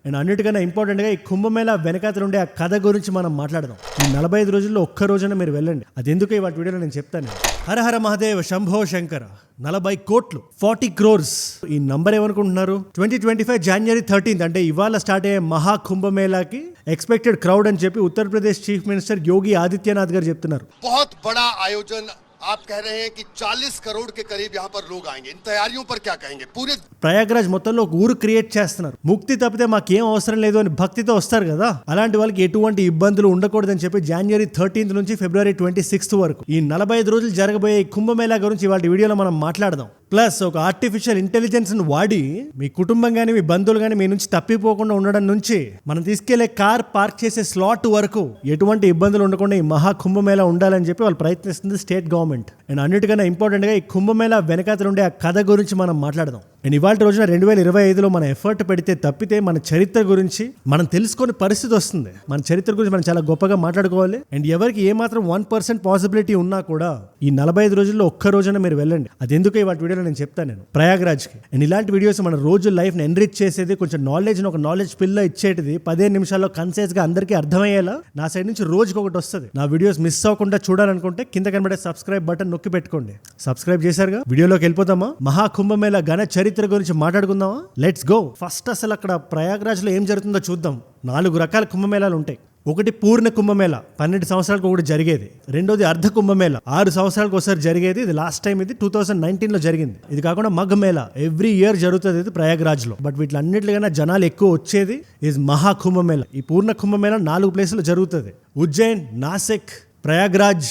And అన్నిటికన్నా ఇంపార్టెంట్గా ఈ కుంభమేళా వెనకాతలు ఉండే ఆ కథ గురించి మనం మాట్లాడదాం. ఈ 45 రోజుల్లో ఒక్క రోజున మీరు వెళ్ళండి. అది ఎందుకు వాటి వీడియోలో నేను చెప్తాను. హర హర మహాదేవ్ శంభో శంకర. 40 కోట్లు 40 crores. ఈ నంబర్ ఏమనుకుంటున్నారు? 2025 January 13th అంటే ఇవాళ స్టార్ట్ అయ్యే మహా కుంభమేళాకి ఎక్స్పెక్టెడ్ క్రౌడ్ అని చెప్పి ఉత్తరప్రదేశ్ చీఫ్ మినిస్టర్ యోగి ఆదిత్యనాథ్ గారు చెప్తున్నారు. बहुत बड़ा आयोजन आप कह रहे हैं कि 40 करोड़ के करीब यहाँ पर लोग आएंगे. इन तैयारियों पर क्या कहेंगे? पूरे ప్రయాగ్రాజ్ మొత్తంలో ఒక ఊరు క్రియేట్ చేస్తున్నారు. ముక్తి తప్పితే మాకేం అవసరం లేదు అని భక్తితో వస్తారు కదా, అలాంటి వాళ్ళకి ఎటువంటి ఇబ్బందులు ఉండకూడదని చెప్పి January 13th నుంచి February 26th వరకు ఈ 45 రోజులు జరగబోయే ఈ కుంభమేళా గురించి ఇవాళ వీడియోలో మనం మాట్లాడదాం. ప్లస్ ఒక ఆర్టిఫిషియల్ ఇంటెలిజెన్స్ వాడి మీ కుటుంబం కానీ మీ బంధువులు కానీ మీ నుంచి తప్పిపోకుండా ఉండడం నుంచి మనం తీసుకెళ్లే కార్ పార్క్ చేసే స్లాట్ వరకు ఎటువంటి ఇబ్బందులు ఉండకుండా ఈ మహా కుంభమేళా ఉండాలని చెప్పి వాళ్ళు ప్రయత్నిస్తుంది స్టేట్ గవర్నమెంట్. అండ్ అన్నిటికన్నా ఇంపార్టెంట్గా ఈ కుంభమేళా వెనకాతలు ఉండే ఆ కథ గురించి మనం మాట్లాడదాం. అండ్ ఇవాళ రోజున 2025లో మన ఎఫర్ట్ పెడితే తప్పితే మన చరిత్ర గురించి మనం తెలుసుకునే పరిస్థితి వస్తుంది. మన చరిత్ర గురించి మనం చాలా గొప్పగా మాట్లాడుకోవాలి. అండ్ ఎవరికి ఏమాత్రం 1% పాసిబిలిటీ ఉన్నా కూడా ఈ 45 రోజుల్లో ఒక్క రోజున మీరు వెళ్ళండి. అది ఎందుకు వాటి వీడియోలో నేను చెప్తాను నేను ప్రయాగ్రాజ్కి. అండ్ ఇలాంటి వీడియోస్ మన రోజు లైఫ్ని ఎన్రిచ్ చేసేది, కొంచెం నాలెడ్జ్ని ఒక నాలెడ్జ్ పిల్ల ఇచ్చేటిది 15 నిమిషాల్లో కన్సైజ్గా అందరికీ అర్థమయ్యేలా నా సైడ్ నుంచి రోజుకి ఒకటి వస్తుంది. నా వీడియోస్ మిస్ అవ్వకుండా చూడాలనుకుంటే కింద కనబడే సబ్స్క్రైబ్ బటన్ నొక్కి పెట్టుకోండి. సబ్స్క్రైబ్ చేశారుగా? వీడియోలోకి వెళ్ళిపోతామా? మహా కుంభమేళా ఘన చరిత్ర గురించి మాట్లాడుకుందామా? Let's go. ఫస్ట్ అసలు అక్కడ ప్రయాగ్రాజ్లో ఏం జరుగుతుందో చూద్దాం. 4 రకాల కుంభమేళాలు ఉంటాయి. ఒకటి పూర్ణ కుంభమేళా 12 సంవత్సరాలకు ఒకటి జరిగేది. రెండోది అర్ధ కుంభమేళా 6 సంవత్సరాలకు ఒకసారి జరిగేది. ఇది లాస్ట్ టైం ఇది 2019లో జరిగింది. ఇది కాకుండా మఘ మేళా ఎవ్రీ ఇయర్ జరుగుతుంది ఇది ప్రయాగ్రాజ్ లో. బట్ వీటిలన్నిటికన్నా జనాలు ఎక్కువ వచ్చేది ఇది మహా కుంభమేళా. ఈ పూర్ణ కుంభమేళా 4 ప్లేసులు జరుగుతుంది. ఉజ్జయిన్, నాసిక్, ప్రయాగ్రాజ్,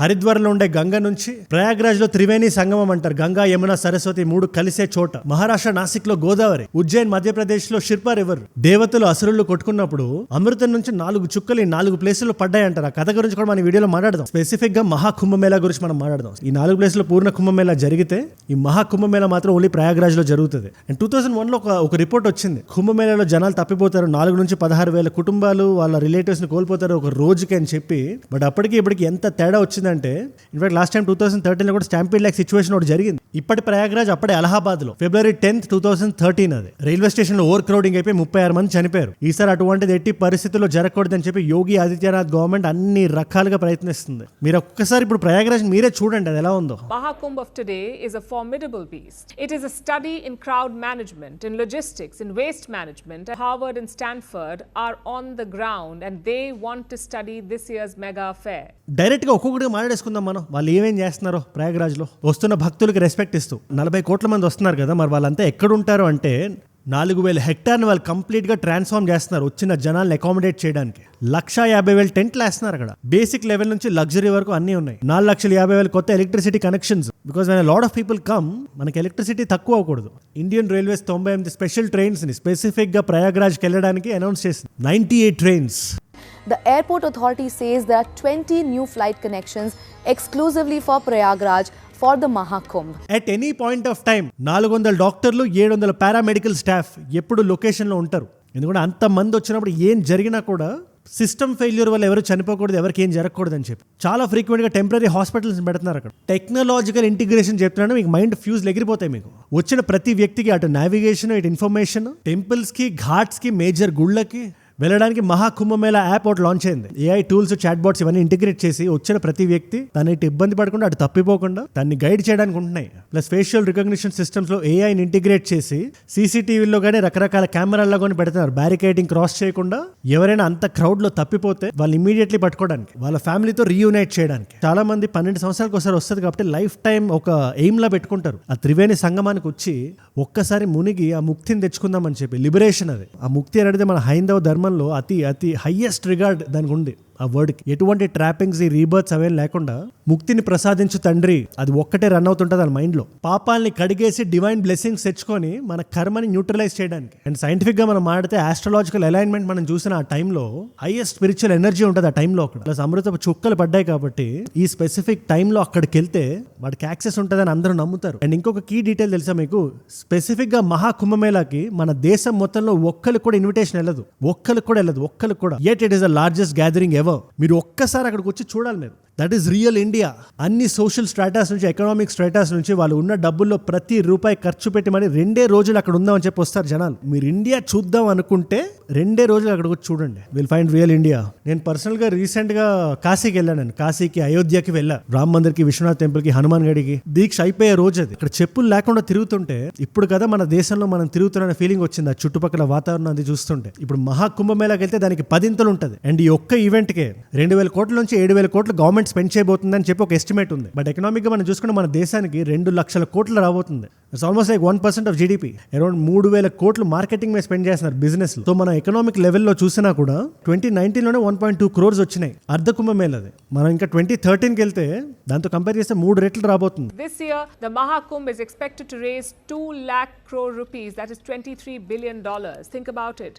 హరిద్వార్లో ఉండే గంగ నుంచి ప్రయాగ్రాజ్ లో త్రివేణి సంగమం అంటారు. గంగా, యమున, సరస్వతి 3 కలిసే చోట. మహారాష్ట్ర నాసిక్ లో గోదావరి. ఉజ్జయిన్ మధ్యప్రదేశ్ లో షిర్పా రివర్. దేవతలు అసురులు కొట్టుకున్నప్పుడు అమృతం నుంచి 4 చుక్కలు ఈ 4 ప్లేసుల్లో పడ్డాయి అంటారు. ఆ కథ గురించి కూడా మనం వీడియోలో మాట్లాడదాం. స్పెసిఫిక్ గా మహా కుంభమేళా గురించి మనం మాట్లాడదాం. ఈ 4 ప్లేసుల్లో పూర్ణ కుంభమేళా జరిగితే ఈ మహా కుంభమేళా మాత్రం ఓన్లీ ప్రయాగ్రాజ్ లో జరుగుతుంది. అండ్ 2001లో ఒక రిపోర్ట్ వచ్చింది. కుంభమేళాలో జనాలు తప్పిపోతారు, 4 నుంచి 16,000 కుటుంబాలు వాళ్ళ రిలేటివ్స్ ని కోల్పోతారు ఒక రోజుకి అని చెప్పి. బట్ అప్పటికి ఇప్పటికి ఎంత తేడా వచ్చిందంటే, ఇన్ఫాక్ట్ లాస్ట్ టైం 2013లో కూడా స్టాంపీడ్ లైక్ సిచ్యువేషన్ ఒకటి జరిగింది. ఇప్పటి ప్రయాగ్రాజ్ అప్పుడే అలహాబాద్ లో February 10th 2013 అది రైల్వే స్టేషన్ లో ఓవర్ క్రౌడింగ్ అయిపోయి 36 మంది చనిపోయారు. ఈసారి అటువంటిది ఎట్టి పరిస్థితుల్లో జరగకూడదని చెప్పి యోగి ఆదిత్యనాథ్ గవర్నమెంట్ అన్ని రకాలుగా ప్రయత్నిస్తుంది. మీరు ఒక్కసారి ఇప్పుడు ప్రయాగ్రాజ్ మీరే చూడండి అది ఎలా ఉందో. Mahakumbh of today is a formidable beast. It is a study in crowd management, in logistics, in waste management. Harvard and Stanford are on the ground and they want to study this year's mega fair. Direct గా ఒక్కొక్కటిగా మాట్లాడేసుకుందాం మనం. వాళ్ళు ఏమేం చేస్తున్నారో ప్రయాగ్రాజ్ లో వస్తున్న భక్తులకి respect ఇస్తూ. 40 కోట్ల మంది వస్తున్నారు కదా, మరి వాళ్ళంతా ఎక్కడ ఉంటారు అంటే 4,000 హెక్టార్ని వాళ్ళు కంప్లీట్ గా ట్రాన్స్ఫార్మ్ చేస్తున్నారు వచ్చిన జనాలను అకామిడేట్ చేయడానికి. 150,000 టెంట్లు వేస్తున్నారు అక్కడ. బేసిక్ లెవెల్ నుంచి లగ్జరీ వరకు అన్ని ఉన్నాయి. 4,50,000 కొత్త electricity connections. Because when lot of people come, మనకి ఎలక్ట్రిసిటీ తక్కువ అవ్వకూడదు. ఇండియన్ రైల్వేస్ 98 స్పెషల్ ట్రైన్స్ ని స్పెసిఫిక్ గా ప్రయాగ్రాజ్కి వెళ్ళడానికి అనౌన్స్ చేసింది. 98 trains. The airport authority says there are 20 new flight connections exclusively for Prayagraj for the Mahakumbh. At any point of time 400 డాక్టర్లు, 700 paramedical staff ఎప్పుడు location లో ఉంటారు. ఎందుకంటే అంత మంది వచ్చినప్పుడు ఏం జరిగినా కూడా సిస్టమ్ ఫెయిల్యూర్ వల్ల ఎవరు చనిపోకూడదు, ఎవరికి ఏం జరగకూడదు అని చెప్పి చాలా ఫ్రీక్వెంట్ గా టెంపరీ హాస్పిటల్స్ పెడుతున్నారు అక్కడ. టెక్నాలజికల్ ఇంటిగ్రేషన్ చెప్తున్నాను, మీకు మైండ్ ఫ్యూజ్ ఎగిరిపోతాయి. మీకు వచ్చిన ప్రతి వ్యక్తికి అటు నావిగేషన్, ఇటు ఇన్ఫర్మేషన్, టెంపుల్స్ కి, ఘాట్స్ కి, మేజర్ గుళ్ళకి వెళ్ళడానికి మహా కుంభమేళా యాప్ ఒకటి లాంచ్ అయింది. ఏఐ టూల్స్, చాట్ బాట్స్ ఇవన్నీ ఇంటిగ్రేట్ చేసి వచ్చిన ప్రతి వ్యక్తి తన ఇటు ఇబ్బంది పడకుండా అటు తప్పిపోకుండా తన్ని గైడ్ చేయడానికి ఉంటున్నాయి. ప్లస్ ఫేషియల్ రికగ్నిషన్ సిస్టమ్స్ లో ఏఐని ఇంటిగ్రేట్ చేసి సీసీటీవీలో కానీ రకరకాల కెమెరాల్లో కానీ పెడుతున్నారు. బ్యారికేడింగ్ క్రాస్ చేయకుండా ఎవరైనా అంత క్రౌడ్ లో తప్పిపోతే వాళ్ళు ఇమీడియట్లీ పట్టుకోవడానికి, వాళ్ళ ఫ్యామిలీతో రీయూనైట్ చేయడానికి. చాలా మంది 12 సంవత్సరాలకు ఒకసారి వస్తుంది కాబట్టి లైఫ్ టైం ఒక ఎయిమ్ లా పెట్టుకుంటారు. ఆ త్రివేణి సంగమానికి వచ్చి ఒక్కసారి మునిగి ఆ ముక్తిని తెచ్చుకుందామని చెప్పి. లిబరేషన్ అది. ఆ ముక్తి అనేది మన హైందవ ధర్మం అతి హైయెస్ట్ రిగార్డ్ దానికి ఉంది. ఆ వర్డ్కి ఎటువంటి ట్రాపింగ్స్, ఈ రీబర్త్స్ అవేం లేకుండా ముక్తిని ప్రసాదించు తండ్రి అది ఒక్కటే రన్ అవుతుంటుంది ఆ మైండ్ లో. పాపాలని కడిగేసి డివైన్ బ్లెస్సింగ్స్ తెచ్చుకొని మన కర్మని న్యూట్రలైజ్ చేయడానికి. అండ్ సైంటిఫిక్ గా మనం మాడితే ఆస్ట్రాలజికల్ అలైన్మెంట్ మనం చూసిన ఆ టైంలో హైయెస్ట్ స్పిరిచువల్ ఎనర్జీ ఉంటుంది ఆ టైంలో అక్కడ. ప్లస్ అమృతపు చుక్కలు పడ్డాయి కాబట్టి ఈ స్పెసిఫిక్ టైంలో అక్కడికి వెళ్తే వాడికి యాక్సెస్ ఉంటుందని అందరూ నమ్ముతారు. అండ్ ఇంకొక కీ డీటెయిల్ తెలుసా మీకు? స్పెసిఫిక్ గా మహా కుంభమేళాకి మన దేశం మొత్తంలో ఒక్కరికి కూడా ఇన్విటేషన్ వెళ్ళదు. ఒక్కరికి కూడా. Yet it is the largest gathering ever ever. మీరు ఒక్కసారి అక్కడికి వచ్చి చూడాలి. మీరు దట్ ఈస్ రియల్ ఇండియా. అన్ని సోషల్ స్ట్రాటాస్ నుంచి, ఎకనామిక్ స్ట్రాటాస్ నుంచి వాళ్ళు ఉన్న డబ్బుల్లో ప్రతి రూపాయి ఖర్చు పెట్టి మరి 2 రోజులు అక్కడ ఉందామని చెప్పి వస్తారు జనాలు. మీరు ఇండియా చూద్దాం అనుకుంటే 2 రోజులు అక్కడికి వచ్చి చూడండి. Will find real India. నేను పర్సనల్గా రీసెంట్గా కాశీకి వెళ్ళాను. కాశీకి, అయోధ్యకి వెళ్ళా. రామ్ మందిర్కి, విశ్వనాథ్ టెంపుల్కి, హనుమాన్ గడికి. దీక్ష అయిపోయే రోజు అది. ఇక్కడ చెప్పులు లేకుండా తిరుగుతుంటే ఇప్పుడు కదా మన దేశంలో మనం తిరుగుతున్న ఫీలింగ్ వచ్చింది. ఆ చుట్టుపక్కల వాతావరణం అది చూస్తుంటే. ఇప్పుడు మహాకుంభమేళాకి వెళ్తే దానికి 10 ఉంటుంది. అండ్ ఈ ఒక్క ఈవెంట్కే 2,000 కోట్ల నుంచి 7,000 కోట్లు గవర్నమెంట్ స్పెండ్ చేయబోతుందని చెప్పి ఒక ఎస్టిమేట్ ఉంది. బట్ ఎకనామిక్ గా మనం చూసుకుంటే మన దేశానికి 2 లక్షల కోట్లు రాబోతుంది. It's almost like 1% of GDP. Around 3,000 కోట్లు మార్కెటింగ్ మీద స్పెండ్ చేస్తున్నారు బిజినెస్ లో. సో మన ఎకనామిక్ లెవెల్లో చూసినా కూడా 2019లోనే 1.2 crores వచ్చినాయి అర్ధ కుంభమేళది. మనం ఇంకా 2013కి వెళ్తే దాంతో కంపేర్ చేస్తే 3 రెట్లు రాబోతుంది. This year, the Mahakumbh is expected to raise 2 lakh crore rupees. That is $23 billion. Think about it.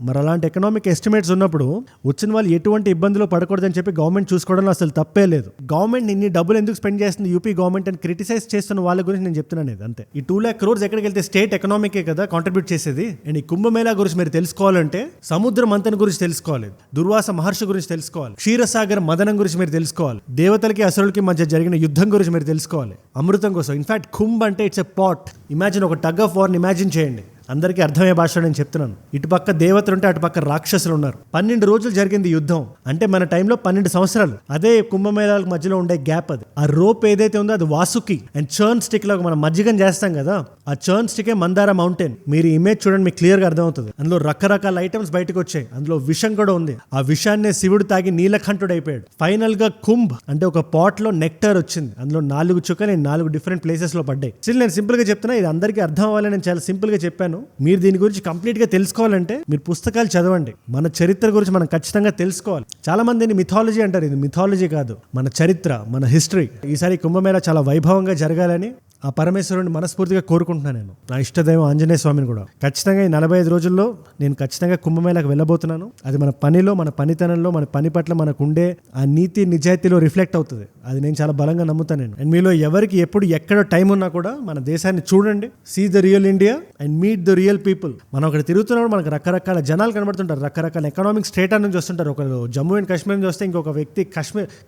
మరి అలాంటి ఎకనామిక్ ఎస్టిమేట్స్ ఉన్నప్పుడు వచ్చిన వాళ్ళు ఎటువంటి ఇబ్బందులు పడకూడదని చెప్పి గవర్నమెంట్ చూసుకోవడంలో అసలు తప్పే లేదు. గవర్నమెంట్ ఇన్ని డబ్బులు ఎందుకు స్పెండ్ చేస్తుంది యూపీ గవర్నమెంట్ అని క్రిటిసైజ్ చేస్తున్న వాళ్ళ గురించి నేను చెప్తున్నాను. ఇది అంతే. ఈ 2 lakh crores ఎక్కడికి వెళ్తే స్టేట్ ఎకనామికే కదా కాంట్రిబ్యూట్ చేసేది. అండ్ ఈ కుంభమేళా గురించి మీరు తెలుసుకోవాలంటే సముద్ర మంథన్ గురించి తెలుసుకోవాలి, దుర్వాస మహర్షి గురించి తెలుసుకోవాలి, క్షీరసాగర్ మదనం గురించి మీరు తెలుసుకోవాలి, దేవతలకి అసురులకి మధ్య జరిగిన యుద్ధం గురించి మీరు తెలుసుకోవాలి, అమృతం కోసం. ఇన్ఫాక్ట్ కుంభ్ అంటే ఇట్స్ ఎ పాట్. ఇమాజిన్ ఒక టగ్ ఆఫ్ వార్ని ఇమాజిన్ చేయండి. అందరికీ అర్థమయ్యే భాషలో నేను చెప్తున్నాను. ఇటుపక్క దేవతలు ఉంటే అటుపక్క రాక్షసులు ఉన్నారు. 12 రోజులు జరిగింది యుద్ధం. అంటే మన టైంలో 12 సంవత్సరాలు. అదే కుంభమేళాల మధ్యలో ఉండే గ్యాప్ అది. ఆ రోప్ ఏదైతే ఉందో అది వాసుకి అండ్ చర్న్ స్టిక్ లో మనం మజ్జిగం చేస్తాం కదా, ఆ చర్న్ స్టికే మందార మౌంటైన్. మీరు ఇమేజ్ చూడండి, మీకు క్లియర్ గా అర్థమవుతుంది. అందులో రకరకాల ఐటమ్స్ బయటకు వచ్చాయి. అందులో విషం కూడా ఉంది. ఆ విషాన్నే శివుడు తాగి నీలకంఠుడు అయిపోయాడు. ఫైనల్ గా కుంభ్ అంటే ఒక పాట్ లో నెక్టర్ వచ్చింది. అందులో 4 చుక్కలు 4 డిఫరెంట్ ప్లేసెస్ లో పడ్డాయి. స్టిల్ నేను సింపుల్ గా చెప్తున్నా, ఇది అందరికీ అర్థం అవ్వాలని నేను చాలా సింపుల్ గా చెప్పాను. మీరు దీని గురించి కంప్లీట్ గా తెలుసుకోవాలంటే మీరు పుస్తకాలు చదవండి. మన చరిత్ర గురించి మనం ఖచ్చితంగా తెలుసుకోవాలి. చాలా మంది దీన్ని మిథాలజీ అంటారు. ఇది మిథాలజీ కాదు, మన చరిత్ర, మన హిస్టరీ. ఈసారి కుంభమేళా చాలా వైభవంగా జరగాలని ఆ పరమేశ్వరుని మనస్ఫూర్తిగా కోరుకుంటున్నాను. నేను నా ఇష్టదైవం ఆంజనేయ స్వామిని కూడా. ఖచ్చితంగా ఈ 45 రోజుల్లో నేను ఖచ్చితంగా కుంభమేళాకు వెళ్ళబోతున్నాను. అది మన పనిలో, మన పనితనంలో, మన పని పట్ల మనకు ఉండే ఆ నీతి నిజాయితీలో రిఫ్లెక్ట్ అవుతుంది. అది నేను చాలా బలంగా నమ్ముతాను నేను. అండ్ మీలో ఎవరికి ఎప్పుడు ఎక్కడ టైం ఉన్నా కూడా మన దేశాన్ని చూడండి. See the real India and meet the real people. మనం అక్కడ తిరుగుతున్నప్పుడు మనకు రకరకాల జనాలు కనబడుతుంటారు. రకరకాల ఎకనామిక్ స్టేట్ నుంచి వస్తుంటారు. ఒకరు జమ్మూ అండ్ కాశ్మీర్ నుంచి వస్తే ఇంకొక వ్యక్తి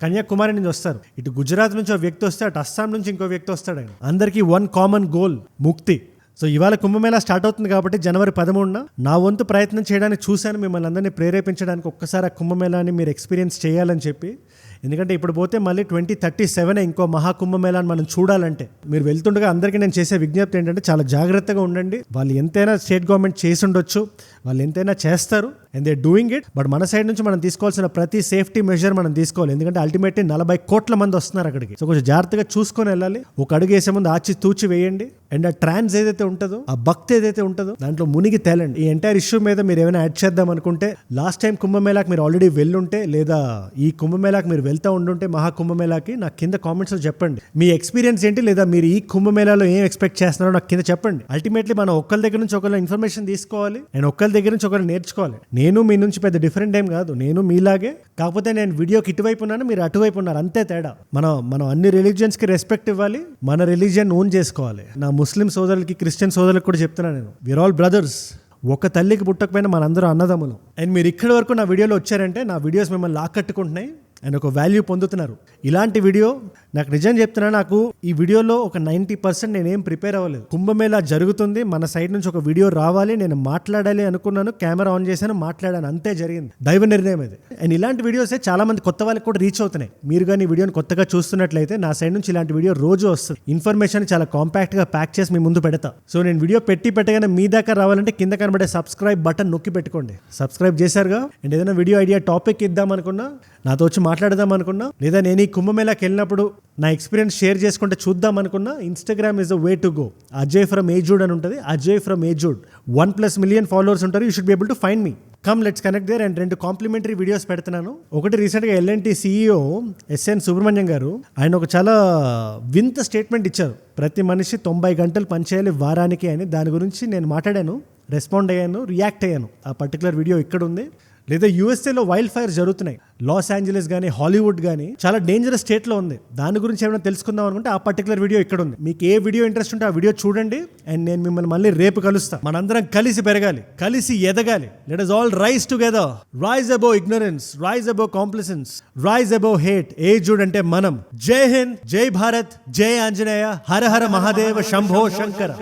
కన్యాకుమారి నుంచి వస్తారు. ఇటు గుజరాత్ నుంచి ఒక వ్యక్తి వస్తే అటు అస్సాం నుంచి ఇంకో వ్యక్తి వస్తాడు. ఆయన అందరికీ వన్ కామన్ గోల్, ముక్తి. సో ఇవాళ కుంభమేళా స్టార్ట్ అవుతుంది కాబట్టి జనవరి 13న నా వంతు ప్రయత్నం చేయడానికి చూశాను. మిమ్మల్ని అందరినీ ప్రేరేపించడానికి ఒక్కసారి ఆ కుంభమేళాని మీరు ఎక్స్పీరియన్స్ చేయాలని చెప్పి. ఎందుకంటే ఇప్పుడు పోతే మళ్ళీ 2037 ఇంకో మహాకుంభమేళాని మనం చూడాలంటే మీరు వెళ్తుండగా అందరికీ నేను చేసే విజ్ఞప్తి ఏంటంటే చాలా జాగ్రత్తగా ఉండండి. వాళ్ళు ఎంతైనా స్టేట్ గవర్నమెంట్ చేసి ఉండొచ్చు, వాళ్ళు ఎంతైనా చేస్తారు and they doing it. But మన సైడ్ నుంచి మనం తీసుకోవాల్సిన ప్రతి సేఫ్టీ మెజర్ మనం తీసుకోవాలి. ఎందుకంటే అల్టిమేట్లీ 40 కోట్ల మంది వస్తున్నారు అక్కడికి. సో కొంచెం జాగ్రత్తగా చూసుకొని వెళ్ళాలి. ఒక అడుగు వేసే ముందు ఆచి తూచి వేయండి. అండ్ ఆ ట్రాన్స్ ఏదైతే ఉంటుందో, ఆ భక్తి ఏదైతే ఉంటుందో దాంట్లో మునిగి తేలండి. ఈ ఎంటైర్ ఇష్యూ మీద మీరు ఏమైనా యాడ్ చేద్దాం అనుకుంటే, లాస్ట్ టైం కుంభమేళాకి మీరు ఆల్రెడీ వెళ్ళుంటే లేదా ఈ కుంభమేళాకి మీరు వెళ్తూ ఉండుంటే మహాకుంభమేళాకి, నాకు కింద కామెంట్స్ లో చెప్పండి మీ ఎక్స్పీరియన్స్ ఏంటి, లేదా మీరు ఈ కుంభమేళాలో ఏం ఎక్స్పెక్ట్ చేస్తున్నారో నాకు కింద చెప్పండి. అల్టిమేట్లీ మనం ఒక్కరి దగ్గర నుంచి ఒకళ్ళ ఇన్ఫర్మేషన్ తీసుకోవాలి అండ్ ఒక్కరి దగ్గర నుంచి ఒకరు నేర్చుకోవాలి. నేను మీ నుంచి పెద్ద డిఫరెంట్ ఏం కాదు, నేను మీలాగే. కాకపోతే నేను వీడియోకి ఇటువైపు ఉన్నాను, మీరు అటువైపు ఉన్నారు, అంతే తేడా. మనం అన్ని రిలీజియన్స్ కి రెస్పెక్ట్ ఇవ్వాలి, మన రిలీజియన్ ఓన్ చేసుకోవాలి. నా ముస్లిం సోదరులకి, క్రిస్టియన్ సోదరులకు కూడా చెప్తున్నాను నేను, వీఆర్ ఆల్ బ్రదర్స్. ఒక తల్లికి పుట్టకపోయినా మనందరూ అన్నదమ్ములు. అండ్ మీరు ఇక్కడి వరకు నా వీడియోలో వచ్చారంటే నా వీడియోస్ మిమ్మల్ని ఆకట్టుకుంటున్నాయి అండ్ ఒక వాల్యూ పొందుతున్నారు. ఇలాంటి వీడియో నాకు నిజం చెప్తున్నా, నాకు ఈ వీడియోలో ఒక 90% నేనేం ప్రిపేర్ అవ్వలేదు. కుంభమేళా జరుగుతుంది, మన సైడ్ నుంచి ఒక వీడియో రావాలి, నేను మాట్లాడాలి అనుకున్నాను, కెమెరా ఆన్ చేశాను, మాట్లాడాను, అంతే జరిగింది. దైవ నిర్ణయం ఇది. అండ్ ఇలాంటి వీడియోసే చాలా మంది కొత్త వాళ్ళకి కూడా రీచ్ అవుతున్నాయి. మీరు కానీ ఈ వీడియోని కొత్తగా చూస్తున్నట్లయితే నా సైడ్ నుంచి ఇలాంటి వీడియో రోజు వస్తుంది. ఇన్ఫర్మేషన్ చాలా కాంపాక్ట్ గా ప్యాక్ చేసి మీ ముందు పెడతా. సో నేను వీడియో పెట్టగానే మీ దాకా రావాలంటే కింద కనబడే సబ్స్క్రైబ్ బటన్ నొక్కి పెట్టుకోండి. సబ్స్క్రైబ్ చేశారుగా. అండ్ ఏదైనా వీడియో ఐడియా టాపిక్ ఇద్దాం అనుకున్నా, నాతో వచ్చి మాట్లాడదాం అనుకున్నా, లేదా నేను ఈ కుంభమేళాకి వెళ్ళినప్పుడు నా ఎక్స్పీరియన్స్ షేర్ చేసుకుంటే చూద్దాం అనుకున్నా, Instagram is the way to go. Ajay from ఏజూడ్ అని ఉంటుంది. అజయ్ ఫ్రమ్ ఏజూడ్ 1+ మిలియన్ ఫాలోవర్స్ ఉంటారు. You should be able to find me. Come let's connect there. And 2 complimentary videos పెడుతున్నాను. ఒకటి రీసెంట్గా L&T CEO SN సుబ్రహ్మణ్యం గారు, ఆయన ఒక చాలా వింత స్టేట్మెంట్ ఇచ్చారు. ప్రతి మనిషి 90 గంటలు పనిచేయాలి వారానికి అని. దాని గురించి నేను మాట్లాడాను, రెస్పాండ్ అయ్యాను, రియాక్ట్ అయ్యాను. ఆ పర్టికులర్ వీడియో ఇక్కడ ఉంది. లేదా USA లో వైల్డ్ ఫైర్ జరుగుతున్నాయి, లాస్ ఏంజలస్ గానీ హాలీవుడ్ గానీ చాలా డేంజరస్ స్టేట్ లో ఉంది. దాని గురించి ఏమైనా తెలుసుకుందాం అనుకుంటే ఆ పర్టికులర్ వీడియో ఇక్కడ ఉంది. మీకు ఏ వీడియో ఇంట్రెస్ట్ ఉంటే ఆ వీడియో చూడండి. అండ్ నేను మిమ్మల్ని మళ్ళీ రేపు కలుస్తా. మనందరం కలిసి పెరగాలి, కలిసి ఎదగాలి. Let us all rise together. Rise above ignorance, rise above complacence, rise above hate. ఏజుడ్ అంటే మనం. జై హింద్, జై భారత్, జై ఆంజనేయ, హర హర మహాదేవ, శంభో శంకర.